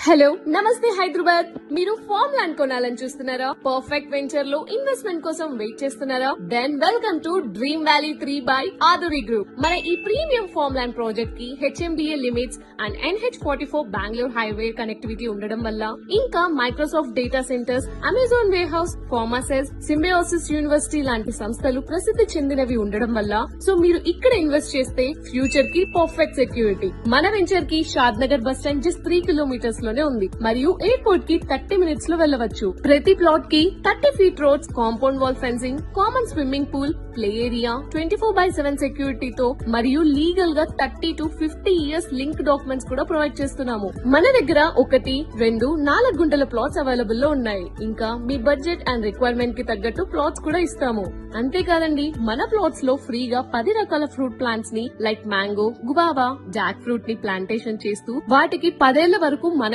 Hello నమస్తే హైదరాబాద్. మీరు form land కొనాలని చూస్తున్నారా? పర్ఫెక్ట్ వెంచర్ లో ఇన్వెస్ట్మెంట్ కోసం వెయిట్ చేస్తున్నారా? Then welcome to dream valley 3 by Aduri group. మన ఈ ప్రీమియం ఫామ్ ల్యాండ్ ప్రాజెక్ట్ కి HMDA limits and NH44 Bengaluru highway connectivity ఉండడం వల్ల, ఇంకా Microsoft data centres, Amazon warehouse, pharmacies, Symbiosis university లాంటి సంస్థలు ప్రసిద్ధి చెందినవి ఉండడం వల్ల, సో మీరు ఇక్కడ ఇన్వెస్ట్ చేస్తే ఫ్యూచర్ కి పర్ఫెక్ట్ సెక్యూరిటీ. మన వెంచర్ కి Shadnagar bus stand just 3 kilometres లోనే ఉంది మరియు ఎయిర్పోర్ట్ కి 30 మినిట్స్ లో వెళ్ళవచ్చు. ప్రతి ప్లాట్ కి 30 feet roads, compound wall fencing, common swimming pool, play area, 24/7 సెక్యూరిటీతో మరియు లీగల్ గా 30 to 50 ఇయర్స్ లింక్ డాక్యుమెంట్స్ కూడా ప్రొవైడ్ చేస్తున్నాము. మన దగ్గర 1, 2, 4 గుంటల ప్లాట్స్ అవైలబుల్ లో ఉన్నాయి. ఇంకా మీ బడ్జెట్ అండ్ రిక్వైర్మెంట్ కి తగ్గట్టు ప్లాట్స్ కూడా ఇస్తాము. అంతేకాదండి, మన ప్లాట్స్ లో ఫ్రీగా 10 రకాల ఫ్రూట్ ప్లాంట్స్ ని like mango, guava, Jack fruit ని ప్లాంటేషన్ చేస్తూ వాటికి 10 ఏళ్ల వరకు మన